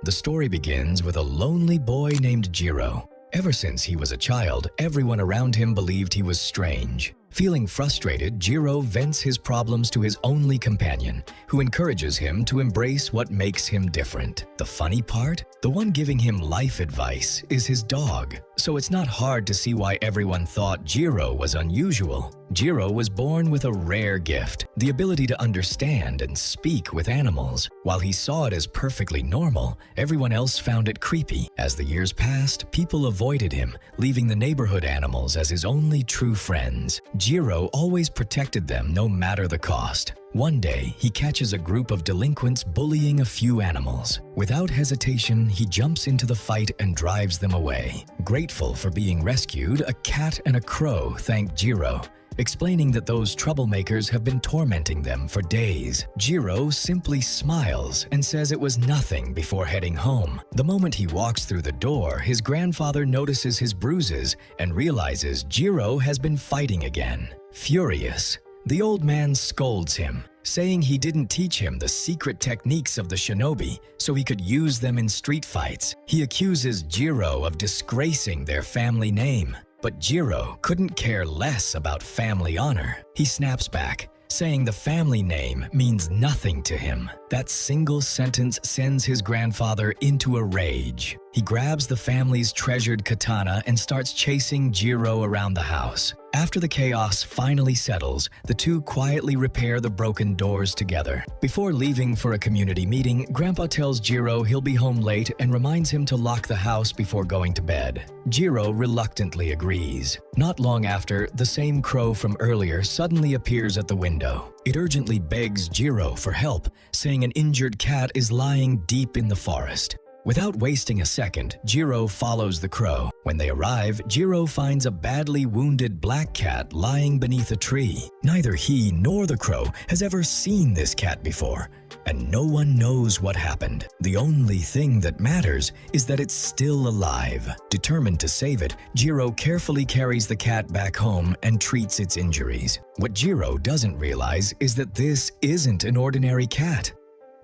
The story begins with a lonely boy named Jiro. Ever since he was a child, everyone around him believed he was strange. Feeling frustrated, Jiro vents his problems to his only companion, who encourages him to embrace what makes him different. The funny part? The one giving him life advice is his dog. So it's not hard to see why everyone thought Jiro was unusual. Jiro was born with a rare gift, the ability to understand and speak with animals. While he saw it as perfectly normal, everyone else found it creepy. As the years passed, people avoided him, leaving the neighborhood animals as his only true friends. Jiro always protected them no matter the cost. One day, he catches a group of delinquents bullying a few animals. Without hesitation, he jumps into the fight and drives them away. Grateful for being rescued, a cat and a crow thank Jiro, explaining that those troublemakers have been tormenting them for days. Jiro simply smiles and says it was nothing before heading home. The moment he walks through the door, his grandfather notices his bruises and realizes Jiro has been fighting again. Furious, the old man scolds him, saying he didn't teach him the secret techniques of the shinobi so he could use them in street fights. He accuses Jiro of disgracing their family name. But Jiro couldn't care less about family honor. He snaps back, saying the family name means nothing to him. That single sentence sends his grandfather into a rage. He grabs the family's treasured katana and starts chasing Jiro around the house. After the chaos finally settles, the two quietly repair the broken doors together. Before leaving for a community meeting, Grandpa tells Jiro he'll be home late and reminds him to lock the house before going to bed. Jiro reluctantly agrees. Not long after, the same crow from earlier suddenly appears at the window. It urgently begs Jiro for help, saying an injured cat is lying deep in the forest. Without wasting a second, Jiro follows the crow. When they arrive, Jiro finds a badly wounded black cat lying beneath a tree. Neither he nor the crow has ever seen this cat before, and no one knows what happened. The only thing that matters is that it's still alive. Determined to save it, Jiro carefully carries the cat back home and treats its injuries. What Jiro doesn't realize is that this isn't an ordinary cat.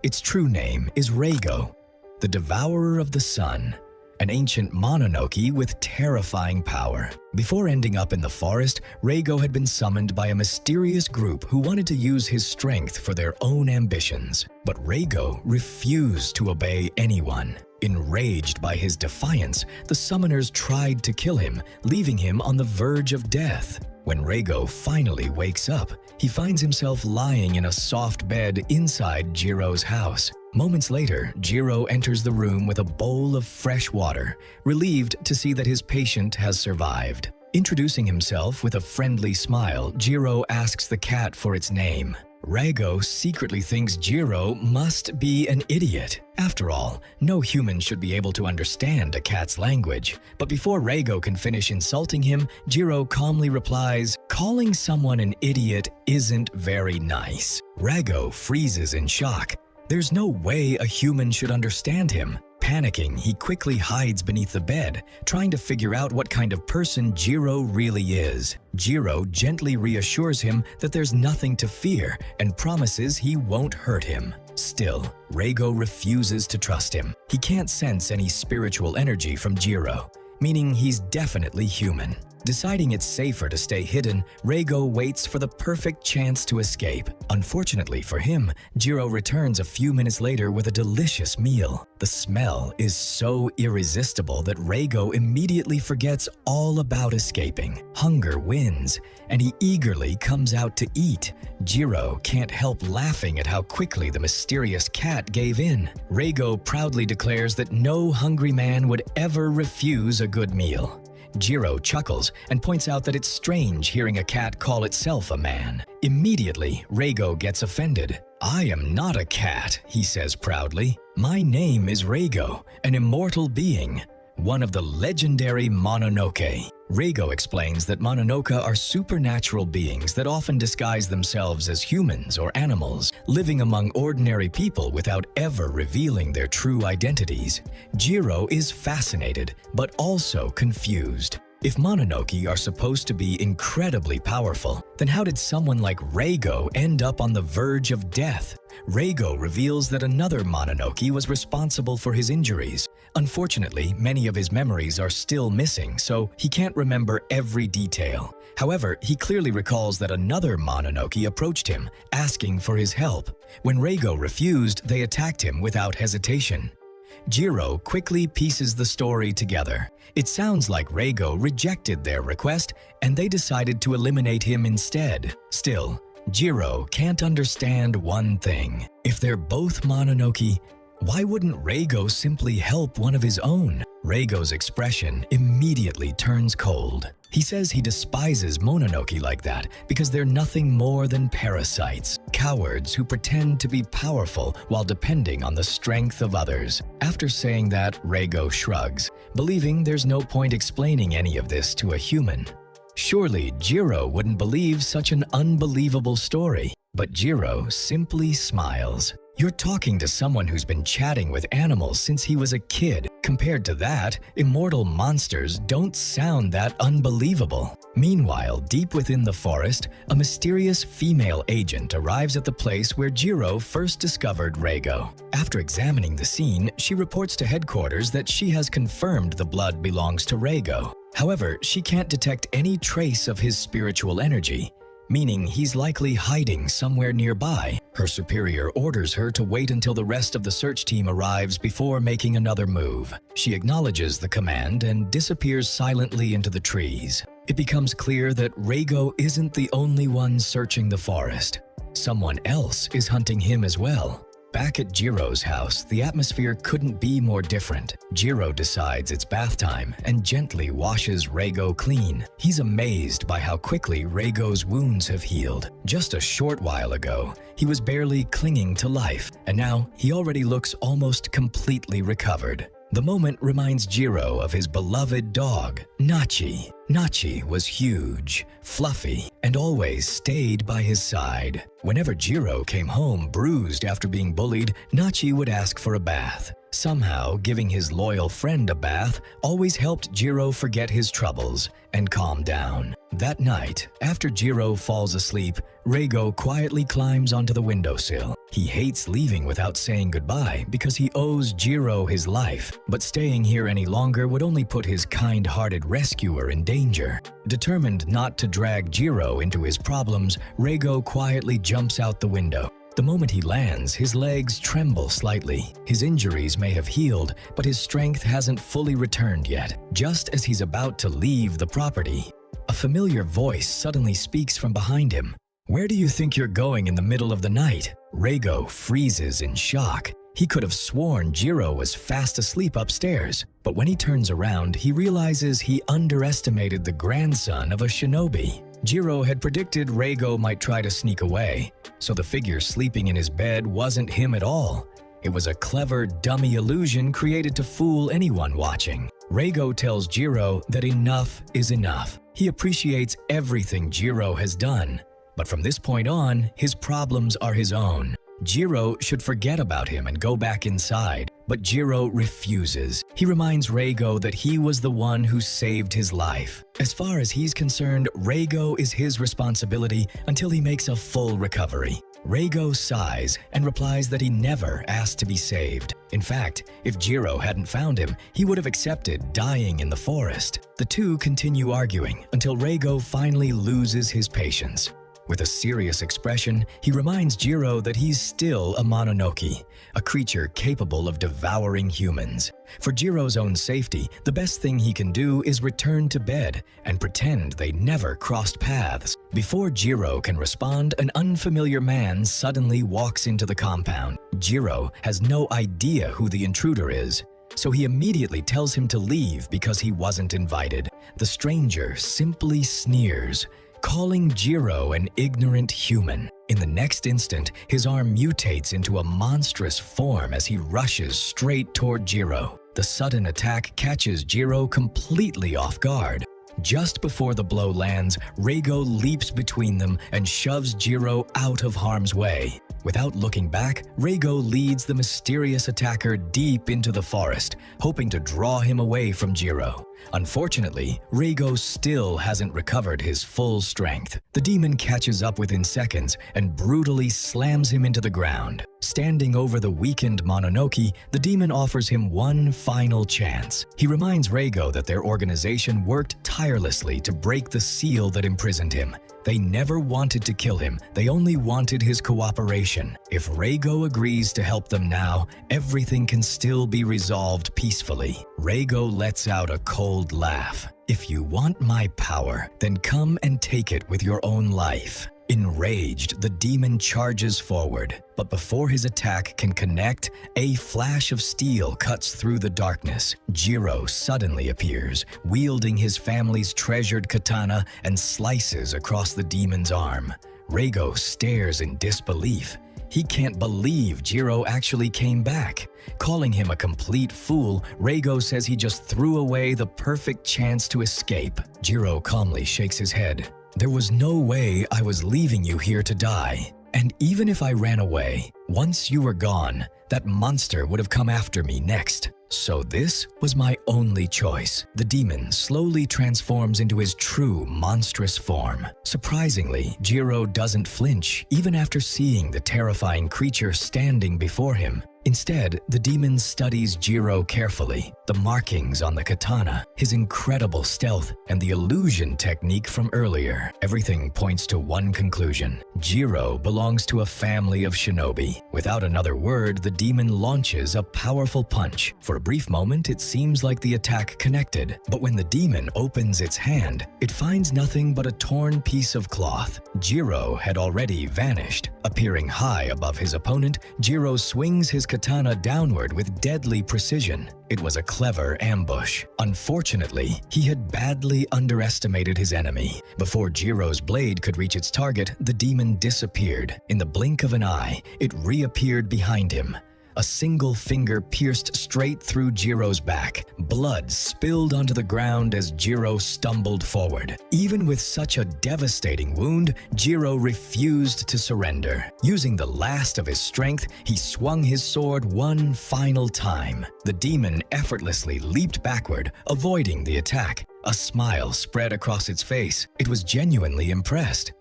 Its true name is Reigo, the Devourer of the Sun, an ancient mononoke with terrifying power. Before ending up in the forest, Reigo had been summoned by a mysterious group who wanted to use his strength for their own ambitions. But Reigo refused to obey anyone. Enraged by his defiance, the summoners tried to kill him, leaving him on the verge of death. When Reigo finally wakes up, he finds himself lying in a soft bed inside Jiro's house. Moments later, Jiro enters the room with a bowl of fresh water, relieved to see that his patient has survived. Introducing himself with a friendly smile, Jiro asks the cat for its name. Reigo secretly thinks Jiro must be an idiot. After all, no human should be able to understand a cat's language. But before Reigo can finish insulting him, Jiro calmly replies, "Calling someone an idiot isn't very nice." Reigo freezes in shock. There's no way a human should understand him. Panicking, he quickly hides beneath the bed, trying to figure out what kind of person Jiro really is. Jiro gently reassures him that there's nothing to fear and promises he won't hurt him. Still, Reigo refuses to trust him. He can't sense any spiritual energy from Jiro, meaning he's definitely human. Deciding it's safer to stay hidden, Reigo waits for the perfect chance to escape. Unfortunately for him, Jiro returns a few minutes later with a delicious meal. The smell is so irresistible that Reigo immediately forgets all about escaping. Hunger wins, and he eagerly comes out to eat. Jiro can't help laughing at how quickly the mysterious cat gave in. Reigo proudly declares that no hungry man would ever refuse a good meal. Jiro chuckles and points out that it's strange hearing a cat call itself a man. Immediately, Reigo gets offended. "I am not a cat," he says proudly. "My name is Reigo, an immortal being, one of the legendary Mononoke." Reigo explains that Mononoke are supernatural beings that often disguise themselves as humans or animals, living among ordinary people without ever revealing their true identities. Jiro is fascinated, but also confused. If Mononoke are supposed to be incredibly powerful, then how did someone like Reigo end up on the verge of death? Reigo reveals that another Mononoke was responsible for his injuries. Unfortunately, many of his memories are still missing, so he can't remember every detail. However, he clearly recalls that another Mononoke approached him, asking for his help. When Reigo refused, they attacked him without hesitation. Jiro quickly pieces the story together. It sounds like Reigo rejected their request, and they decided to eliminate him instead. Still, Jiro can't understand one thing. If they're both Mononoke, why wouldn't Reigo simply help one of his own? Reigo's expression immediately turns cold. He says he despises Mononoke like that because they're nothing more than parasites, cowards who pretend to be powerful while depending on the strength of others. After saying that, Reigo shrugs, believing there's no point explaining any of this to a human. Surely Jiro wouldn't believe such an unbelievable story, but Jiro simply smiles. You're talking to someone who's been chatting with animals since he was a kid. Compared to that, immortal monsters don't sound that unbelievable. Meanwhile, deep within the forest, a mysterious female agent arrives at the place where Jiro first discovered Reigo. After examining the scene, she reports to headquarters that she has confirmed the blood belongs to Reigo. However, she can't detect any trace of his spiritual energy, meaning he's likely hiding somewhere nearby. Her superior orders her to wait until the rest of the search team arrives before making another move. She acknowledges the command and disappears silently into the trees. It becomes clear that Reigo isn't the only one searching the forest. Someone else is hunting him as well. Back at Jiro's house, the atmosphere couldn't be more different. Jiro decides it's bath time and gently washes Reigo clean. He's amazed by how quickly Reigo's wounds have healed. Just a short while ago, he was barely clinging to life, and now he already looks almost completely recovered. The moment reminds Jiro of his beloved dog, Nachi. Nachi was huge, fluffy, and always stayed by his side. Whenever Jiro came home bruised after being bullied, Nachi would ask for a bath. Somehow, giving his loyal friend a bath always helped Jiro forget his troubles and calm down. That night, after Jiro falls asleep, Reigo quietly climbs onto the windowsill. He hates leaving without saying goodbye because he owes Jiro his life, but staying here any longer would only put his kind-hearted rescuer in danger. Determined not to drag Jiro into his problems, Reigo quietly jumps out the window. The moment he lands, his legs tremble slightly. His injuries may have healed, but his strength hasn't fully returned yet. Just as he's about to leave the property, a familiar voice suddenly speaks from behind him. "Where do you think you're going in the middle of the night?" Reigo freezes in shock. He could have sworn Jiro was fast asleep upstairs, but when he turns around, he realizes he underestimated the grandson of a shinobi. Jiro had predicted Reigo might try to sneak away, so the figure sleeping in his bed wasn't him at all. It was a clever dummy illusion created to fool anyone watching. Reigo tells Jiro that enough is enough. He appreciates everything Jiro has done, but from this point on, his problems are his own. Jiro should forget about him and go back inside, but Jiro refuses. He reminds Reigo that he was the one who saved his life. As far as he's concerned, Reigo is his responsibility until he makes a full recovery. Reigo sighs and replies that he never asked to be saved. In fact, if Jiro hadn't found him, he would have accepted dying in the forest. The two continue arguing until Reigo finally loses his patience. With a serious expression, he reminds Jiro that he's still a Mononoke, a creature capable of devouring humans. For Jiro's own safety, the best thing he can do is return to bed and pretend they never crossed paths. Before Jiro can respond, an unfamiliar man suddenly walks into the compound. Jiro has no idea who the intruder is, so he immediately tells him to leave because he wasn't invited. The stranger simply sneers, calling Jiro an ignorant human. In the next instant, his arm mutates into a monstrous form as he rushes straight toward Jiro. The sudden attack catches Jiro completely off guard. Just before the blow lands, Reigo leaps between them and shoves Jiro out of harm's way. Without looking back, Reigo leads the mysterious attacker deep into the forest, hoping to draw him away from Jiro. Unfortunately, Reigo still hasn't recovered his full strength. The demon catches up within seconds and brutally slams him into the ground. Standing over the weakened Mononoke, the demon offers him one final chance. He reminds Reigo that their organization worked tirelessly to break the seal that imprisoned him. They never wanted to kill him, they only wanted his cooperation. If Reigo agrees to help them now, everything can still be resolved peacefully. Reigo lets out a cold laugh. If you want my power, then come and take it with your own life. Enraged, the demon charges forward, but before his attack can connect, a flash of steel cuts through the darkness. Jiro suddenly appears, wielding his family's treasured katana and slices across the demon's arm. Reigo stares in disbelief. He can't believe Jiro actually came back. Calling him a complete fool, Reigo says he just threw away the perfect chance to escape. Jiro calmly shakes his head. There was no way I was leaving you here to die. And even if I ran away, once you were gone, that monster would have come after me next. So this was my only choice. The demon slowly transforms into his true monstrous form. Surprisingly, Jiro doesn't flinch even after seeing the terrifying creature standing before him. Instead, the demon studies Jiro carefully. The markings on the katana, his incredible stealth, and the illusion technique from earlier. Everything points to one conclusion. Jiro belongs to a family of shinobi. Without another word, the demon launches a powerful punch. For a brief moment, it seems like the attack connected. But when the demon opens its hand, it finds nothing but a torn piece of cloth. Jiro had already vanished. Appearing high above his opponent, Jiro swings his katana downward with deadly precision. It was a clever ambush. Unfortunately, he had badly underestimated his enemy. Before Jiro's blade could reach its target, the demon disappeared. In the blink of an eye, it reappeared behind him. A single finger pierced straight through Jiro's back. Blood spilled onto the ground as Jiro stumbled forward. Even with such a devastating wound, Jiro refused to surrender. Using the last of his strength, he swung his sword one final time. The demon effortlessly leaped backward, avoiding the attack. A smile spread across its face. It was genuinely impressed.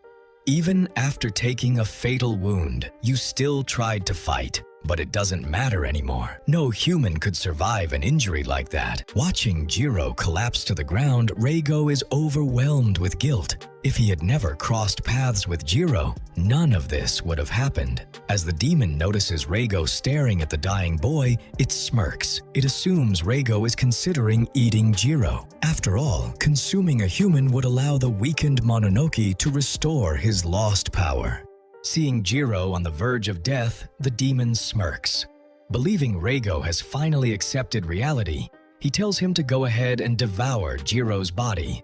Even after taking a fatal wound, you still tried to fight. But it doesn't matter anymore. No human could survive an injury like that. Watching Jiro collapse to the ground, Reigo is overwhelmed with guilt. If he had never crossed paths with Jiro, none of this would have happened. As the demon notices Reigo staring at the dying boy, it smirks. It assumes Reigo is considering eating Jiro. After all, consuming a human would allow the weakened Mononoke to restore his lost power. Seeing Jiro on the verge of death, the demon smirks. Believing Reigo has finally accepted reality, he tells him to go ahead and devour Jiro's body.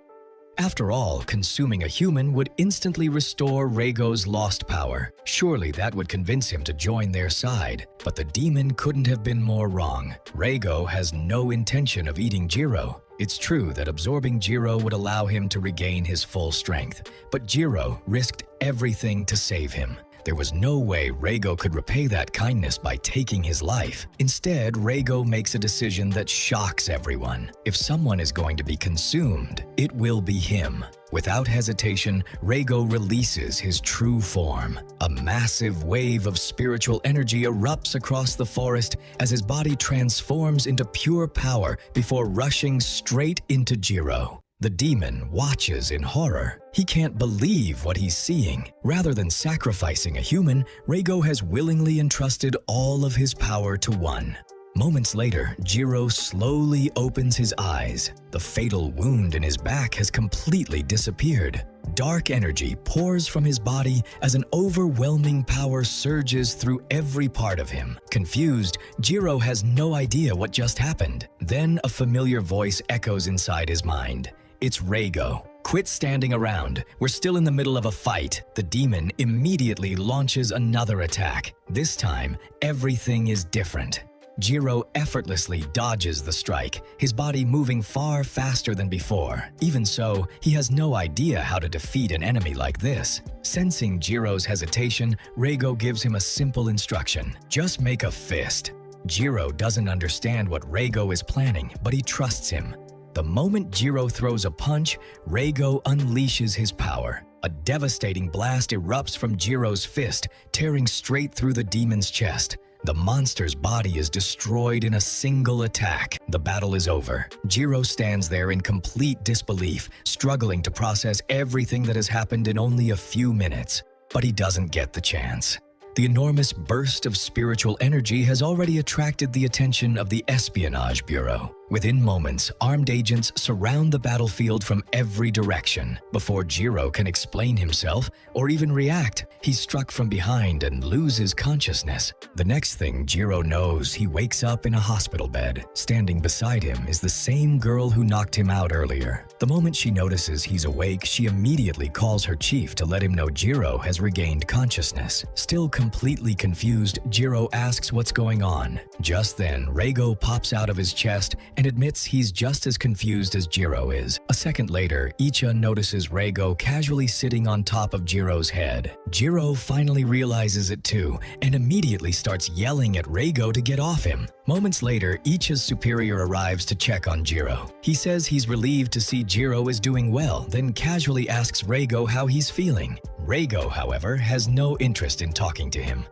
After all, consuming a human would instantly restore Reigo's lost power. Surely that would convince him to join their side. But the demon couldn't have been more wrong. Reigo has no intention of eating Jiro. It's true that absorbing Jiro would allow him to regain his full strength, but Jiro risked everything to save him. There was no way Reigo could repay that kindness by taking his life. Instead, Reigo makes a decision that shocks everyone. If someone is going to be consumed, it will be him. Without hesitation, Reigo releases his true form. A massive wave of spiritual energy erupts across the forest as his body transforms into pure power before rushing straight into Jiro. The demon watches in horror. He can't believe what he's seeing. Rather than sacrificing a human, Reigo has willingly entrusted all of his power to one. Moments later, Jiro slowly opens his eyes. The fatal wound in his back has completely disappeared. Dark energy pours from his body as an overwhelming power surges through every part of him. Confused, Jiro has no idea what just happened. Then a familiar voice echoes inside his mind. It's Reigo. Quit standing around. We're still in the middle of a fight. The demon immediately launches another attack. This time, everything is different. Jiro effortlessly dodges the strike, his body moving far faster than before. Even so, he has no idea how to defeat an enemy like this. Sensing Jiro's hesitation, Reigo gives him a simple instruction. Just make a fist. Jiro doesn't understand what Reigo is planning, but he trusts him. The moment Jiro throws a punch, Reigo unleashes his power. A devastating blast erupts from Jiro's fist, tearing straight through the demon's chest. The monster's body is destroyed in a single attack. The battle is over. Jiro stands there in complete disbelief, struggling to process everything that has happened in only a few minutes. But he doesn't get the chance. The enormous burst of spiritual energy has already attracted the attention of the Espionage Bureau. Within moments, armed agents surround the battlefield from every direction. Before Jiro can explain himself or even react, he's struck from behind and loses consciousness. The next thing Jiro knows, he wakes up in a hospital bed. Standing beside him is the same girl who knocked him out earlier. The moment she notices he's awake, she immediately calls her chief to let him know Jiro has regained consciousness. Still completely confused, Jiro asks what's going on. Just then, Reigo pops out of his chest and admits he's just as confused as Jiro is. A second later, Icha notices Reigo casually sitting on top of Jiro's head. Jiro finally realizes it too, and immediately starts yelling at Reigo to get off him. Moments later, Icha's superior arrives to check on Jiro. He says he's relieved to see Jiro is doing well, then casually asks Reigo how he's feeling. Reigo, however, has no interest in talking to him.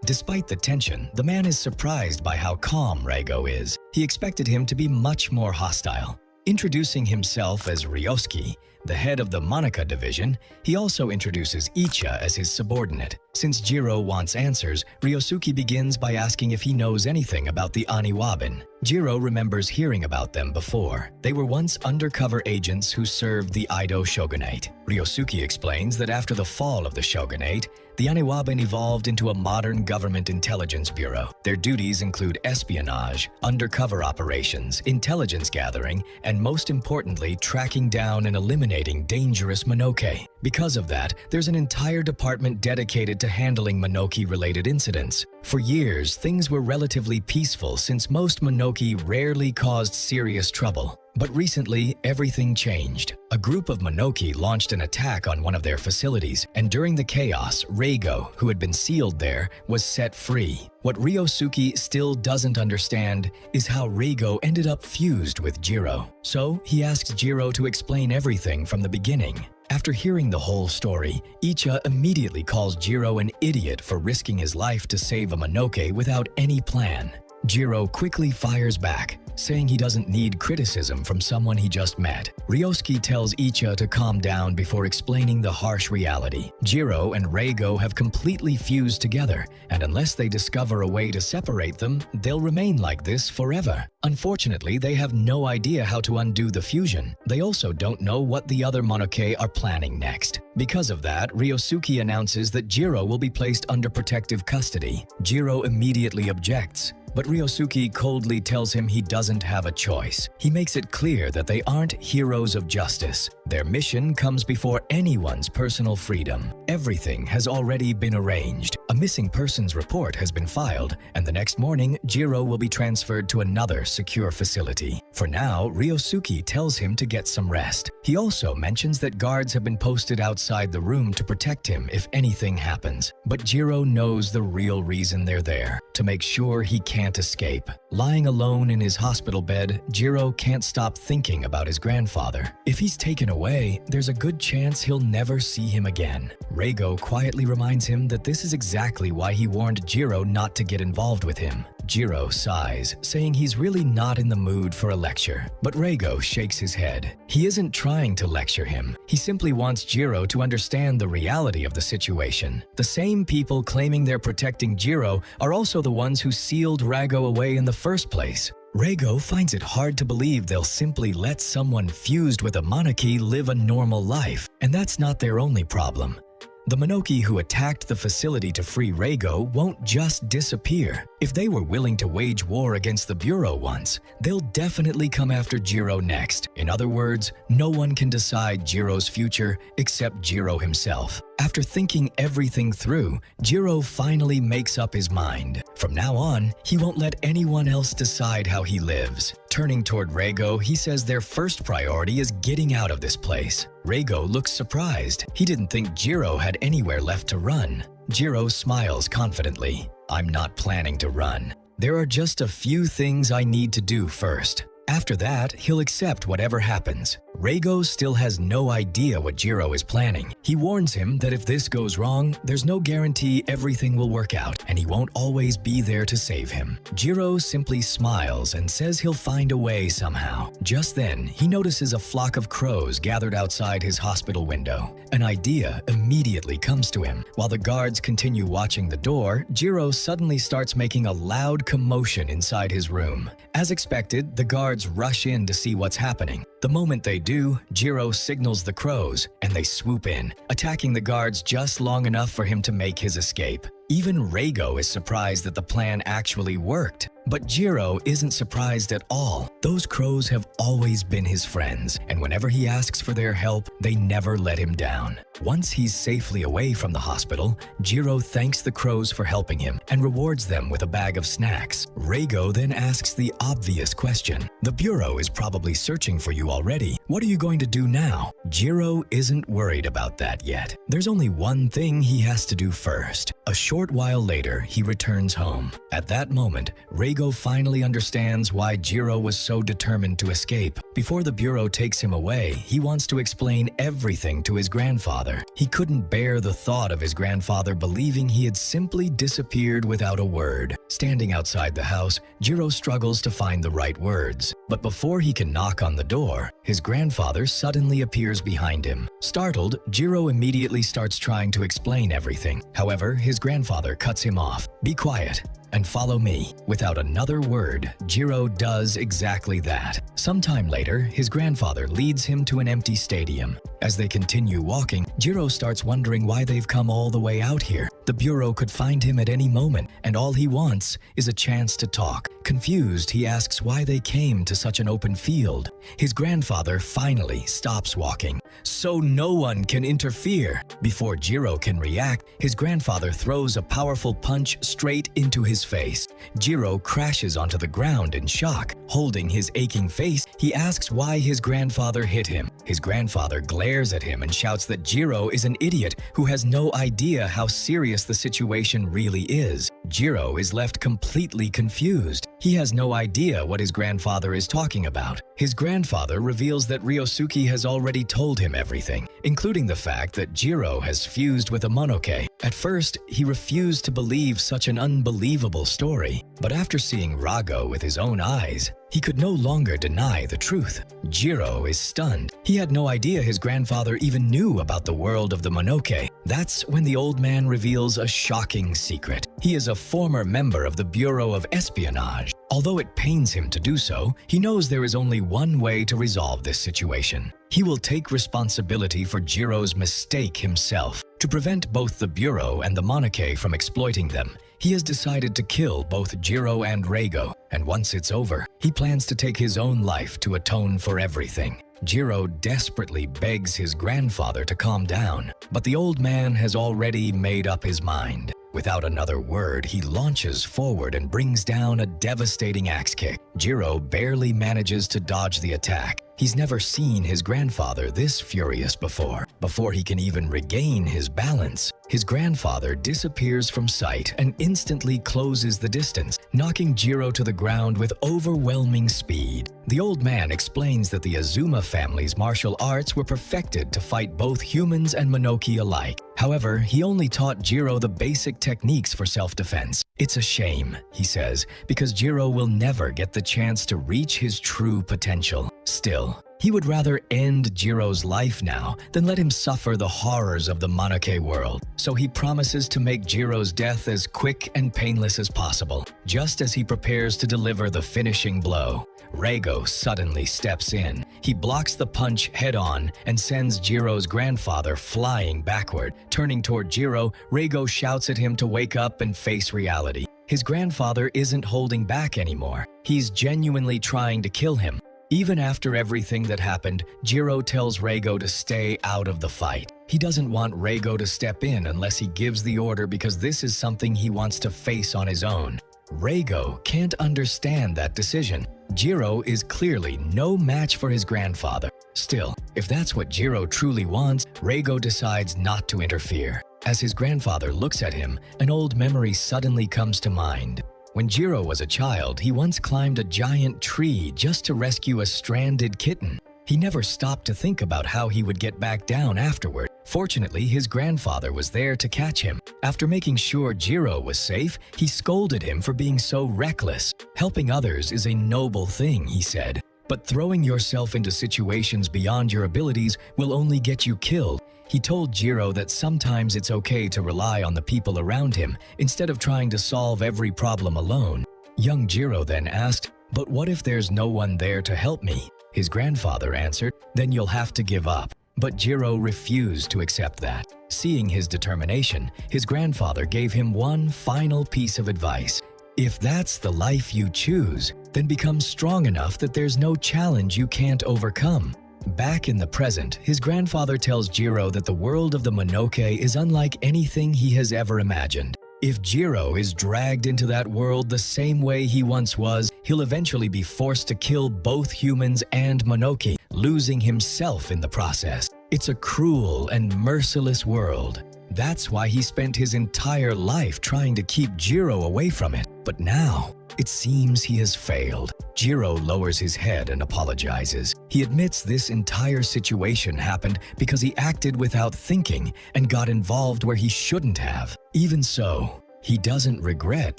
Despite the tension, the man is surprised by how calm Reigo is. He expected him to be much more hostile. Introducing himself as Ryosuke, the head of the Monica division, he also introduces Icha as his subordinate. Since Jiro wants answers, Ryosuke begins by asking if he knows anything about the Aniwabin. Jiro remembers hearing about them before. They were once undercover agents who served the Edo shogunate. Ryosuke explains that after the fall of the shogunate, the Aniwabin evolved into a modern government intelligence bureau. Their duties include espionage, undercover operations, intelligence gathering, and most importantly, tracking down and eliminating dangerous Monoke. Because of that, there's an entire department dedicated to handling Monoki-related incidents. For years, things were relatively peaceful since most Monoki rarely caused serious trouble. But recently, everything changed. A group of Monoki launched an attack on one of their facilities, and during the chaos, Reigo, who had been sealed there, was set free. What Ryosuke still doesn't understand is how Reigo ended up fused with Jiro. So, he asks Jiro to explain everything from the beginning. After hearing the whole story, Icha immediately calls Jiro an idiot for risking his life to save a Monoke without any plan. Jiro quickly fires back, saying he doesn't need criticism from someone he just met. Ryosuke tells Icha to calm down before explaining the harsh reality. Jiro and Reigo have completely fused together, and unless they discover a way to separate them, they'll remain like this forever. Unfortunately, they have no idea how to undo the fusion. They also don't know what the other Monoke are planning next. Because of that, Ryosuke announces that Jiro will be placed under protective custody. Jiro immediately objects, but Ryosuke coldly tells him he doesn't have a choice. He makes it clear that they aren't heroes of justice. Their mission comes before anyone's personal freedom. Everything has already been arranged. A missing persons report has been filed, and the next morning, Jiro will be transferred to another secure facility. For now, Ryosuke tells him to get some rest. He also mentions that guards have been posted outside the room to protect him if anything happens. But Jiro knows the real reason they're there, to make sure he can't escape. Lying alone in his hospital bed, Jiro can't stop thinking about his grandfather. If he's taken away, there's a good chance he'll never see him again. Reigo quietly reminds him that this is exactly why he warned Jiro not to get involved with him. Jiro sighs, saying he's really not in the mood for a lecture, but Reigo shakes his head. He isn't trying to lecture him. He simply wants Jiro to understand the reality of the situation. The same people claiming they're protecting Jiro are also the ones who sealed Reigo away in the first place. Reigo finds it hard to believe they'll simply let someone fused with a monarchy live a normal life, and that's not their only problem. The Monoki who attacked the facility to free Reigo won't just disappear. If they were willing to wage war against the Bureau once, they'll definitely come after Jiro next. In other words, no one can decide Jiro's future except Jiro himself. After thinking everything through, Jiro finally makes up his mind. From now on, he won't let anyone else decide how he lives. Turning toward Reigo, he says their first priority is getting out of this place. Reigo looks surprised. He didn't think Jiro had anywhere left to run. Jiro smiles confidently. "I'm not planning to run. There are just a few things I need to do first." After that, he'll accept whatever happens. Reigo still has no idea what Jiro is planning. He warns him that if this goes wrong, there's no guarantee everything will work out, and he won't always be there to save him. Jiro simply smiles and says he'll find a way somehow. Just then, he notices a flock of crows gathered outside his hospital window. An idea immediately comes to him. While the guards continue watching the door, Jiro suddenly starts making a loud commotion inside his room. As expected, the guards rush in to see what's happening. The moment they do, Jiro signals the crows, and they swoop in, attacking the guards just long enough for him to make his escape. Even Reigo is surprised that the plan actually worked. But Jiro isn't surprised at all. Those crows have always been his friends, and whenever he asks for their help, they never let him down. Once he's safely away from the hospital, Jiro thanks the crows for helping him and rewards them with a bag of snacks. Reigo then asks the obvious question. The Bureau is probably searching for you already. What are you going to do now? Jiro isn't worried about that yet. There's only one thing he has to do first. A short while later, he returns home. At that moment, Reigo finally understands why Jiro was so determined to escape. Before the Bureau takes him away, he wants to explain everything to his grandfather. He couldn't bear the thought of his grandfather believing he had simply disappeared without a word. Standing outside the house, Jiro struggles to find the right words. But before he can knock on the door, his grandfather suddenly appears behind him. Startled, Jiro immediately starts trying to explain everything. However, his grandfather cuts him off. "Be quiet and follow me." Without another word, Jiro does exactly that. Sometime later, his grandfather leads him to an empty stadium. As they continue walking, Jiro starts wondering why they've come all the way out here. The Bureau could find him at any moment, and all he wants is a chance to talk. Confused, he asks why they came to such an open field. His grandfather finally stops walking, so no one can interfere. Before Jiro can react, his grandfather throws a powerful punch straight into his face. Jiro crashes onto the ground in shock. Holding his aching face, he asks why his grandfather hit him. His grandfather glares at him and shouts that Jiro is an idiot who has no idea how serious the situation really is. Jiro is left completely confused. He has no idea what his grandfather is talking about. His grandfather reveals that Ryosuke has already told him everything, including the fact that Jiro has fused with a Monoke. At first, he refused to believe such an unbelievable story, but after seeing Rago with his own eyes, he could no longer deny the truth. Jiro is stunned. He had no idea his grandfather even knew about the world of the Monoke. That's when the old man reveals a shocking secret. He is a former member of the Bureau of Espionage. Although it pains him to do so, he knows there is only one way to resolve this situation. He will take responsibility for Jiro's mistake himself. To prevent both the Bureau and the Monoke from exploiting them, he has decided to kill both Jiro and Reigo, and once it's over, he plans to take his own life to atone for everything. Jiro desperately begs his grandfather to calm down, but the old man has already made up his mind. Without another word, he launches forward and brings down a devastating axe kick. Jiro barely manages to dodge the attack. He's never seen his grandfather this furious before. Before he can even regain his balance, his grandfather disappears from sight and instantly closes the distance, knocking Jiro to the ground with overwhelming speed. The old man explains that the Azuma family's martial arts were perfected to fight both humans and Monoki alike. However, he only taught Jiro the basic techniques for self-defense. "It's a shame," he says, because Jiro will never get the chance to reach his true potential. Still, he would rather end Jiro's life now than let him suffer the horrors of the Monoke world. So he promises to make Jiro's death as quick and painless as possible. Just as he prepares to deliver the finishing blow, Reigo suddenly steps in. He blocks the punch head-on and sends Jiro's grandfather flying backward. Turning toward Jiro, Reigo shouts at him to wake up and face reality. His grandfather isn't holding back anymore. He's genuinely trying to kill him. Even after everything that happened, Jiro tells Reigo to stay out of the fight. He doesn't want Reigo to step in unless he gives the order because this is something he wants to face on his own. Reigo can't understand that decision. Jiro is clearly no match for his grandfather. Still, if that's what Jiro truly wants, Reigo decides not to interfere. As his grandfather looks at him, an old memory suddenly comes to mind. When Jiro was a child, he once climbed a giant tree just to rescue a stranded kitten. He never stopped to think about how he would get back down afterward. Fortunately, his grandfather was there to catch him. After making sure Jiro was safe, he scolded him for being so reckless. Helping others is a noble thing, he said, but throwing yourself into situations beyond your abilities will only get you killed. He told Jiro that sometimes it's okay to rely on the people around him instead of trying to solve every problem alone. Young Jiro then asked, "But what if there's no one there to help me?" His grandfather answered, "Then you'll have to give up." But Jiro refused to accept that. Seeing his determination, his grandfather gave him one final piece of advice. If that's the life you choose, then become strong enough that there's no challenge you can't overcome. Back in the present, his grandfather tells Jiro that the world of the Monoke is unlike anything he has ever imagined. If Jiro is dragged into that world the same way he once was, he'll eventually be forced to kill both humans and Monoke, losing himself in the process. It's a cruel and merciless world. That's why he spent his entire life trying to keep Jiro away from it. But now, it seems he has failed. Jiro lowers his head and apologizes. He admits this entire situation happened because he acted without thinking and got involved where he shouldn't have. Even so, he doesn't regret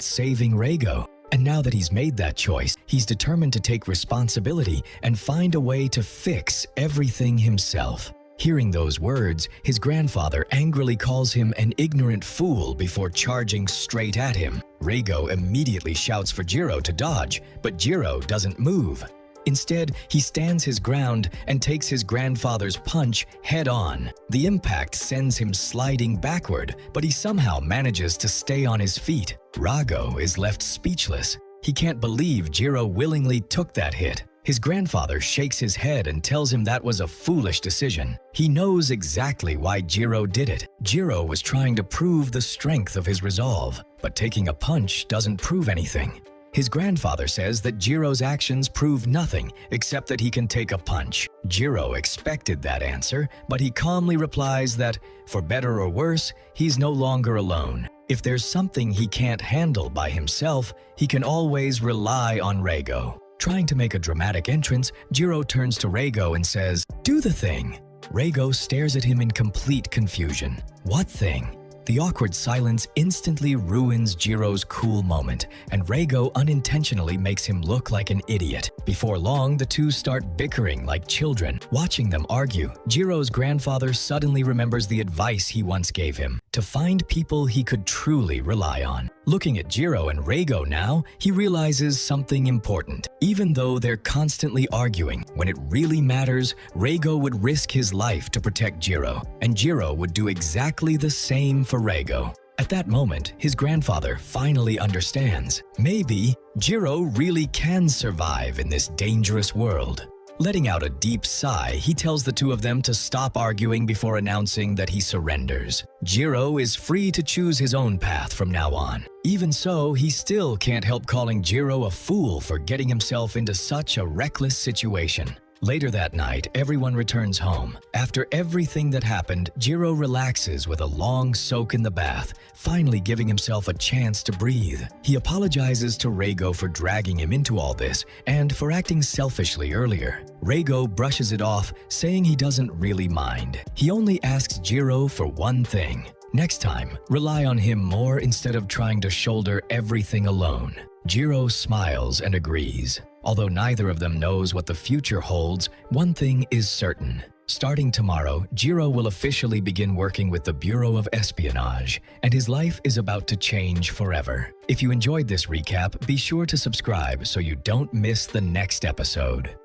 saving Reigo. And now that he's made that choice, he's determined to take responsibility and find a way to fix everything himself. Hearing those words, his grandfather angrily calls him an ignorant fool before charging straight at him. Reigo immediately shouts for Jiro to dodge, but Jiro doesn't move. Instead, he stands his ground and takes his grandfather's punch head on. The impact sends him sliding backward, but he somehow manages to stay on his feet. Rago is left speechless. He can't believe Jiro willingly took that hit. His grandfather shakes his head and tells him that was a foolish decision. He knows exactly why Jiro did it. Jiro was trying to prove the strength of his resolve, but taking a punch doesn't prove anything. His grandfather says that Jiro's actions prove nothing except that he can take a punch. Jiro expected that answer, but he calmly replies that, for better or worse, he's no longer alone. If there's something he can't handle by himself, he can always rely on Reigo. Trying to make a dramatic entrance, Jiro turns to Reigo and says, "Do the thing." Reigo stares at him in complete confusion. What thing? The awkward silence instantly ruins Jiro's cool moment, and Reigo unintentionally makes him look like an idiot. Before long, the two start bickering like children. Watching them argue, Jiro's grandfather suddenly remembers the advice he once gave him, to find people he could truly rely on. Looking at Jiro and Reigo now, he realizes something important. Even though they're constantly arguing, when it really matters, Reigo would risk his life to protect Jiro, and Jiro would do exactly the same for Reigo. At that moment, his grandfather finally understands. Maybe Jiro really can survive in this dangerous world. Letting out a deep sigh, he tells the two of them to stop arguing before announcing that he surrenders. Jiro is free to choose his own path from now on. Even so, he still can't help calling Jiro a fool for getting himself into such a reckless situation. Later that night, everyone returns home. After everything that happened, Jiro relaxes with a long soak in the bath, finally giving himself a chance to breathe. He apologizes to Reigo for dragging him into all this and for acting selfishly earlier. Reigo brushes it off, saying he doesn't really mind. He only asks Jiro for one thing. Next time, rely on him more instead of trying to shoulder everything alone. Jiro smiles and agrees. Although neither of them knows what the future holds, one thing is certain. Starting tomorrow, Jiro will officially begin working with the Bureau of Espionage, and his life is about to change forever. If you enjoyed this recap, be sure to subscribe so you don't miss the next episode.